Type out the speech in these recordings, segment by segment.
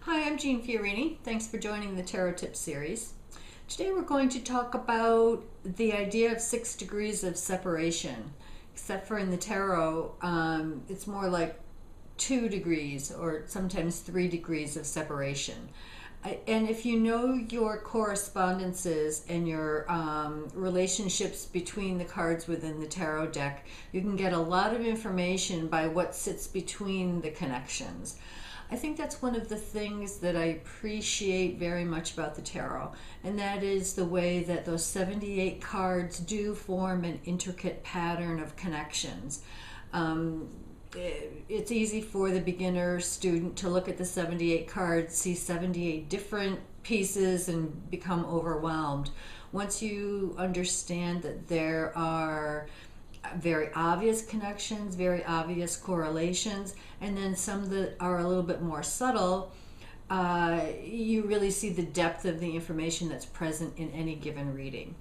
Hi, I'm Jeanne Fiorini. Thanks for joining the Tarot Tips series. Today we're going to talk about the idea of 6 degrees of separation. Except for in the tarot, it's more like 2 degrees or sometimes 3 degrees of separation. And if you know your correspondences and your relationships between the cards within the tarot deck, you can get a lot of information by what sits between the connections. I think that's one of the things that I appreciate very much about the tarot, and that is the way that those 78 cards do form an intricate pattern of connections. It's easy for the beginner student to look at the 78 cards, see 78 different pieces, and become overwhelmed. Once you understand that there are very obvious connections, very obvious correlations, and then some that are a little bit more subtle, you really see the depth of the information that's present in any given reading.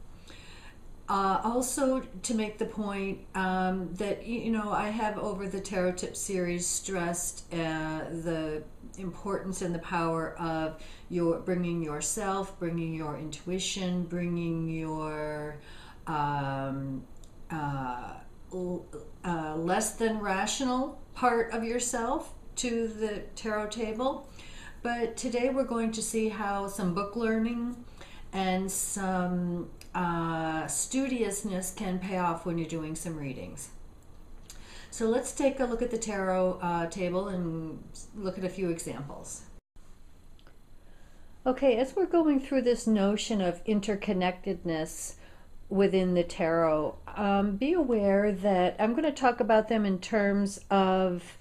Also, to make the point that I have over the Tarot Tip series stressed the importance and the power of your bringing yourself, bringing your intuition, bringing your less than rational part of yourself to the tarot table. But today we're going to see how some book learning and some studiousness can pay off when you're doing some readings. So let's take a look at the tarot table and look at a few examples. Okay, as we're going through this notion of interconnectedness within the tarot, be aware that I'm going to talk about them in terms of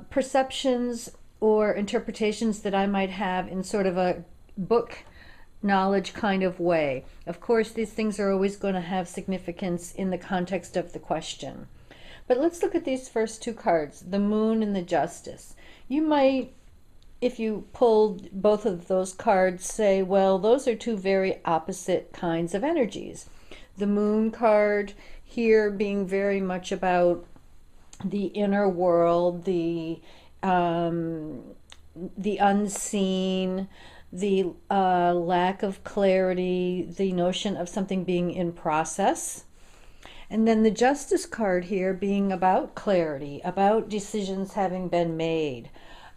perceptions or interpretations that I might have in sort of a book knowledge kind of way. Of course, these things are always going to have significance in the context of the question. But let's look at these first two cards, the Moon and the Justice. You might, if you pulled both of those cards, say, well, those are two very opposite kinds of energies. The Moon card here being very much about the inner world, the unseen, the lack of clarity, the notion of something being in process. And then the Justice card here being about clarity, about decisions having been made,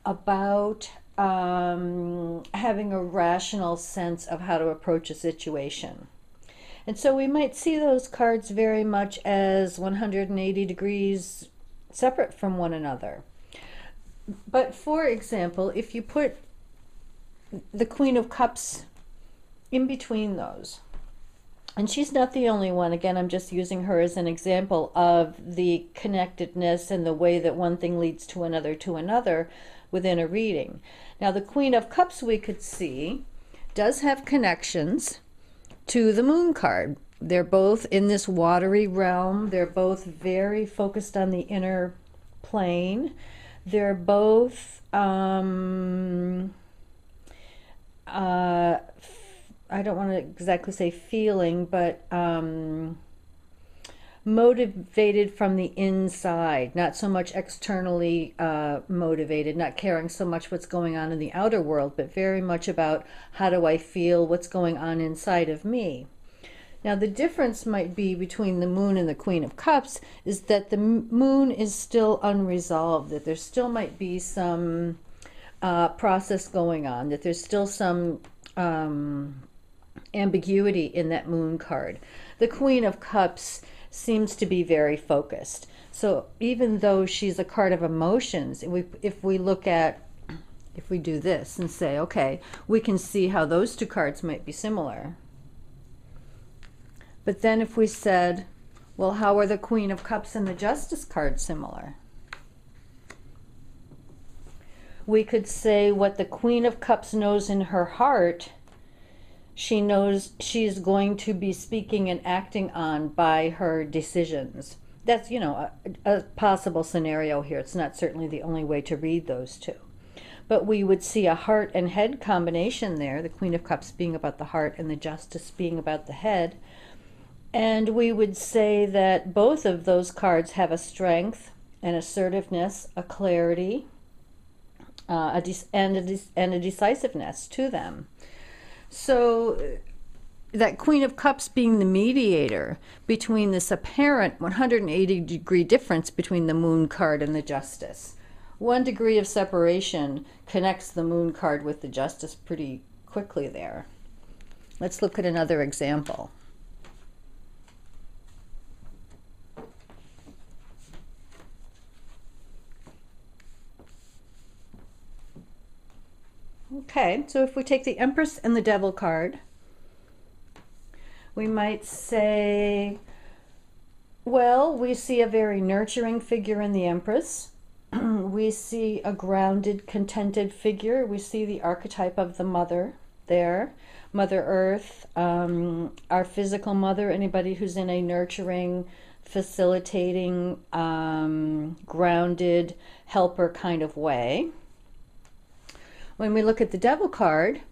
about having a rational sense of how to approach a situation. And so we might see those cards very much as 180 degrees separate from one another. But for example, if you put the Queen of Cups in between those, and she's not the only one, again, I'm just using her as an example of the connectedness and the way that one thing leads to another within a reading. Now, the Queen of Cups, we could see, does have connections to the Moon card. They're both in this watery realm. They're both very focused on the inner plane. They're both I don't want to exactly say feeling, but motivated from the inside, not so much externally motivated, not caring so much what's going on in the outer world, but very much about how do I feel, what's going on inside of me. Now, the difference might be between the Moon and the Queen of Cups is that the Moon is still unresolved, that there still might be some process going on, that there's still some ambiguity in that Moon card. The Queen of Cups seems to be very focused. So even though she's a card of emotions, if we do this and say, okay, we can see how those two cards might be similar. But then if we said, well, how are the Queen of Cups and the Justice card similar? We could say what the Queen of Cups knows in her heart, she knows she's going to be speaking and acting on by her decisions. That's, a possible scenario here. It's not certainly the only way to read those two. But we would see a heart and head combination there, the Queen of Cups being about the heart and the Justice being about the head. And we would say that both of those cards have a strength, an assertiveness, a clarity, and a decisiveness to them. So that Queen of Cups being the mediator between this apparent 180-degree difference between the Moon card and the Justice. 1 degree of separation connects the Moon card with the Justice pretty quickly there. Let's look at another example. Okay, so if we take the Empress and the Devil card, we might say, well, we see a very nurturing figure in the Empress. We see a grounded, contented figure. We see the archetype of the mother there. Mother Earth, our physical mother, anybody who's in a nurturing, facilitating, grounded, helper kind of way. When we look at the Devil card,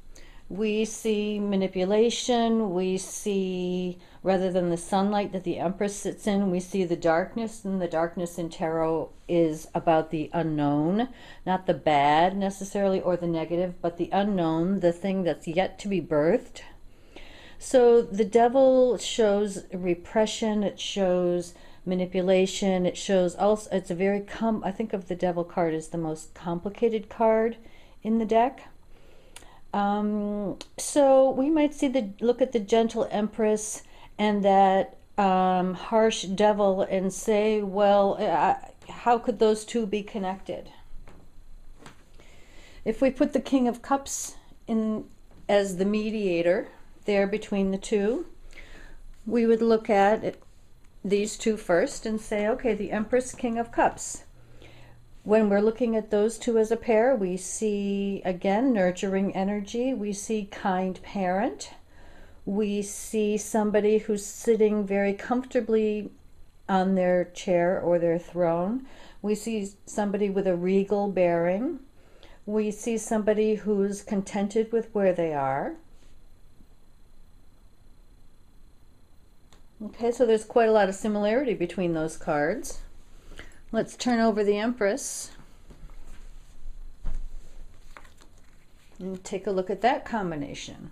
we see manipulation, we see, rather than the sunlight that the Empress sits in, we see the darkness, and the darkness in tarot is about the unknown, not the bad necessarily or the negative, but the unknown, the thing that's yet to be birthed. So the Devil shows repression, it shows manipulation, it shows also, it's a very, I think of the Devil card as the most complicated card in the deck. So we might see look at the gentle Empress and that harsh Devil and say, well, how could those two be connected? If we put the King of Cups in as the mediator there between the two, we would look at these two first and say, okay, the Empress, King of Cups. When we're looking at those two as a pair, we see, again, nurturing energy. We see kind parent. We see somebody who's sitting very comfortably on their chair or their throne. We see somebody with a regal bearing. We see somebody who's contented with where they are. Okay, so there's quite a lot of similarity between those cards. Let's turn over the Empress and take a look at that combination.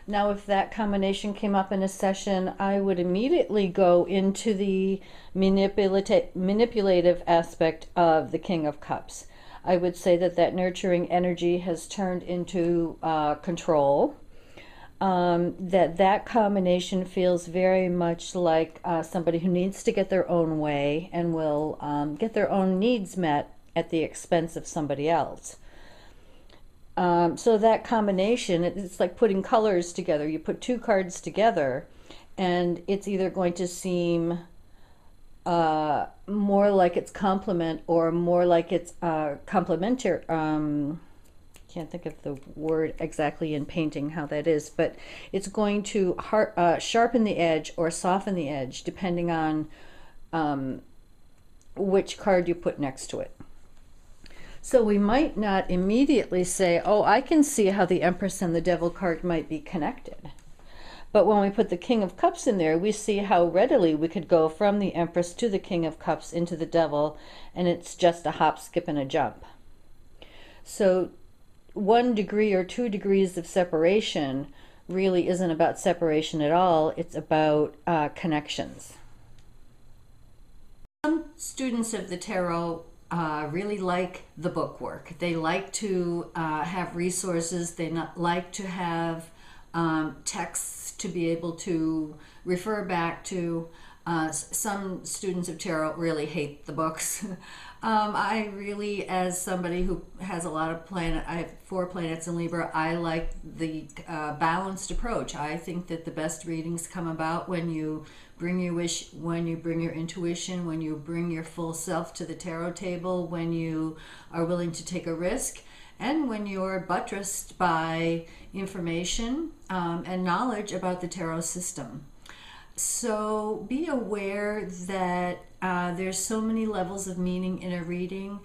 Now, if that combination came up in a session, I would immediately go into the manipulative aspect of the King of Cups. I would say that that nurturing energy has turned into control. That combination feels very much like somebody who needs to get their own way and will get their own needs met at the expense of somebody else. So that combination, it's like putting colors together. You put two cards together and it's either going to seem more like it's complement or more like it's complementary. Can't think of the word exactly in painting how that is, but it's going to sharpen the edge or soften the edge depending on which card you put next to it. So we might not immediately say, oh, I can see how the Empress and the Devil card might be connected. But when we put the King of Cups in there, we see how readily we could go from the Empress to the King of Cups into the Devil, and it's just a hop, skip, and a jump. So 1 degree or 2 degrees of separation really isn't about separation at all. It's about connections. Some students of the tarot really like the bookwork. They like to have resources. They like to have texts to be able to refer back to. Some students of tarot really hate the books. I really, as somebody who has a lot of I have 4 planets in Libra, I like the balanced approach. I think that the best readings come about when you bring your wish, when you bring your intuition, when you bring your full self to the tarot table, when you are willing to take a risk, and when you're buttressed by information and knowledge about the tarot system. So be aware that there's so many levels of meaning in a reading.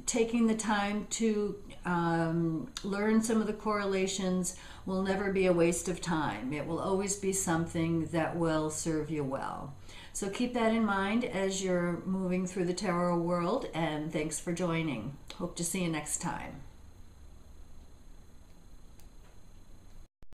Taking the time to learn some of the correlations will never be a waste of time. It will always be something that will serve you well. So keep that in mind as you're moving through the tarot world, and thanks for joining. Hope to see you next time.